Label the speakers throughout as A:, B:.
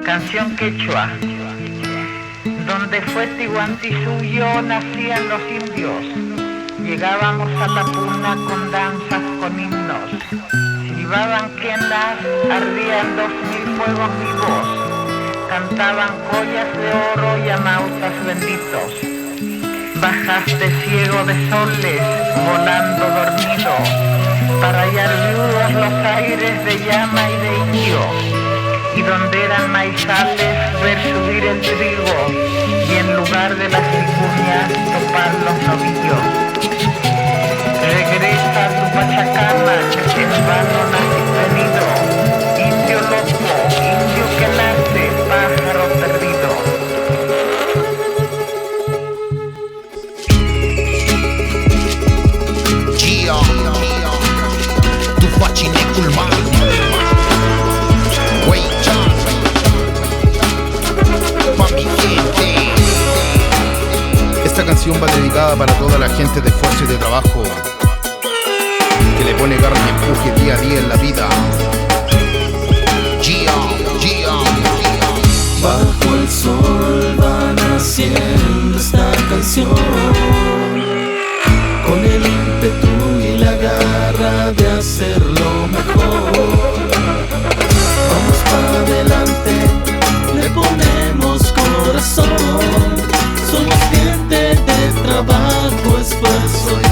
A: Canción quechua. Donde fue Tihuantisuyo nacían los indios. Llegábamos a la puna con danzas, con himnos. Silbaban quenas, ardían 2000 fuegos vivos. Cantaban collas de oro y amautas benditos. Bajaste ciego de soles, volando dormido, para hallar viudos los aires de llama y de indio. Y donde eran maizales, ver subir el trigo, y en lugar de las vicuñas, topar los novillos. Regresa a tu Pachacama, que en vano naces venido, indio loco, indio que nace, pájaro perdido.
B: Gia, tu facine culman. Esta canción va dedicada para toda la gente de esfuerzo y de trabajo que le pone garra y empuje día a día en la vida.
C: Bajo el sol va naciendo esta canción, con el ímpetu y la garra de hacerlo mejor. Vamos para adelante, le ponemos corazón. Somos gente de trabajo, esfuerzo y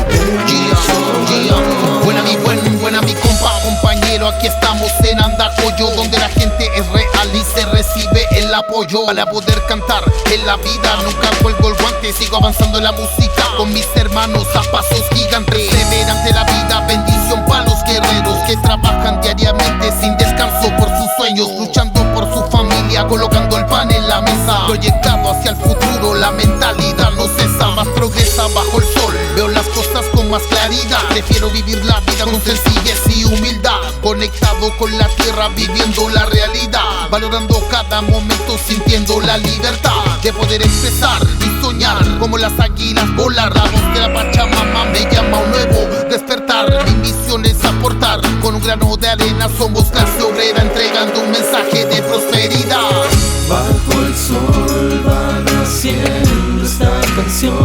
B: Buena mi compa, compañero, aquí estamos en Andacollo, donde la gente es real y se recibe el apoyo. Para poder cantar en la vida nunca cuelgo el guante, sigo avanzando en la música con mis hermanos a pasos gigantes. Perseverante la vida, bendición para los guerreros que trabajan diariamente sin descanso por sus sueños, luchando por su familia, colocando el pan en la mesa, proyectado hacia el futuro, la mentalidad no cesa, más progresa bajo el sol, veo las cosas con más claridad, prefiero vivir la vida con sencillez y humildad, conectado con la tierra, viviendo la realidad, valorando cada momento, sintiendo la libertad de poder expresar y soñar como las águilas, volar. La voz de la Pachamama me llama a un nuevo despertar, mi misión es aportar, con un grano de arena somos clase obrera, entregando un mensaje de prosperidad.
C: Bajo el sol va naciendo esta canción,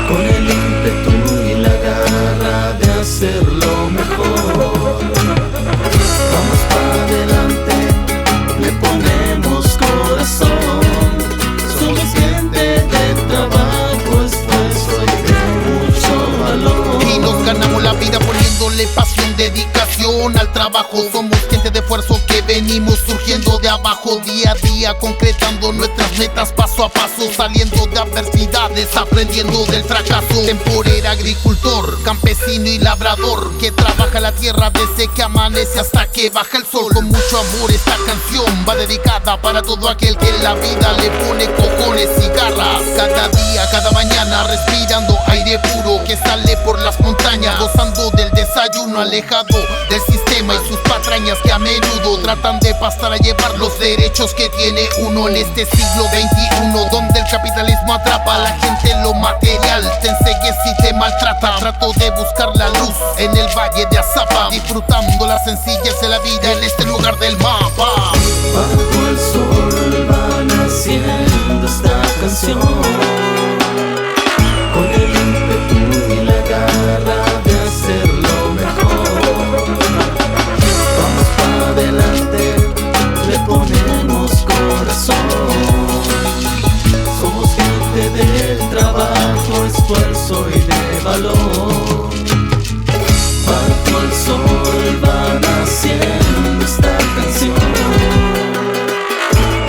C: con el ímpetu y la garra de hacerlo mejor. Vamos para adelante, le ponemos corazón. Somos gente de trabajo, esfuerzo y de mucho valor.
B: Y nos ganamos la vida poniéndole pasión, dedicación al trabajo. Somos gente de esfuerzo que venimos surgiendo de abajo, día a día, concretando nuestras metas paso a paso, saliendo de adversidades, aprendiendo del fracaso. Temporera, agricultor, campesino y labrador, que trabaja la tierra desde que amanece hasta que baja el sol. Con mucho amor esta canción va dedicada para todo aquel que en la vida le pone cojones y garras. Cada día, cada mañana, respirando aire puro que sale por las montañas, gozando del desayuno, alejado del sistema y sus patrañas que a menudo tratan de pasar a llevar los derechos que tiene uno en este siglo XXI, donde el capitalismo atrapa a la gente en lo material, te ensegues y te maltrata. Trato de buscar la luz en el valle de Azapa, disfrutando la sencillez de la vida en este lugar del mapa.
C: Bajo el sol va naciendo esta canción, con el ímpetu y la garra de hacerlo mejor. Vamos para adelante, le ponemos corazón. Somos gente de trabajo, esfuerzo y de valor. Bajo el sol va naciendo esta canción,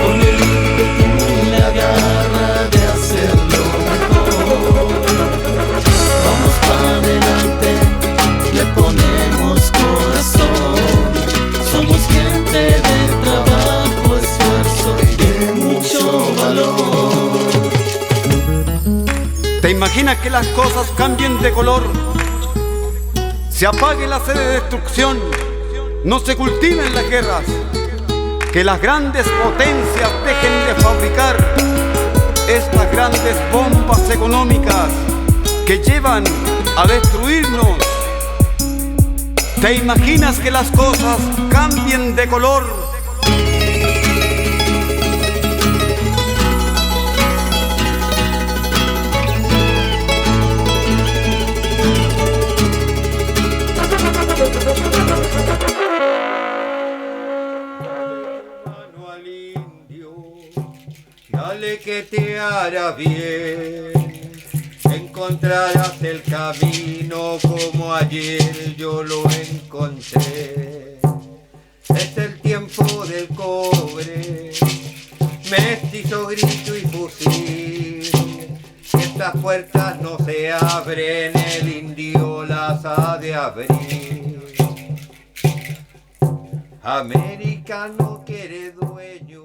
C: con el ímpetu y la garra de hacerlo mejor. Vamos para adelante, le ponemos corazón. Somos gente de trabajo, esfuerzo y de mucho valor.
D: ¿Te imaginas que las cosas cambien de color? Se apague la sed de destrucción, no se cultiven las guerras, que las grandes potencias dejen de fabricar estas grandes bombas económicas que llevan a destruirnos. ¿Te imaginas que las cosas cambien de color?
E: Mano al indio, dale que te hará bien. Encontrarás el camino como ayer yo lo encontré. Es el tiempo del cobre, mestizo, grito y fusil. Si estas puertas no se abren, el indio las ha de abrir. América no quiere dueño,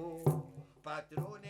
E: patrón.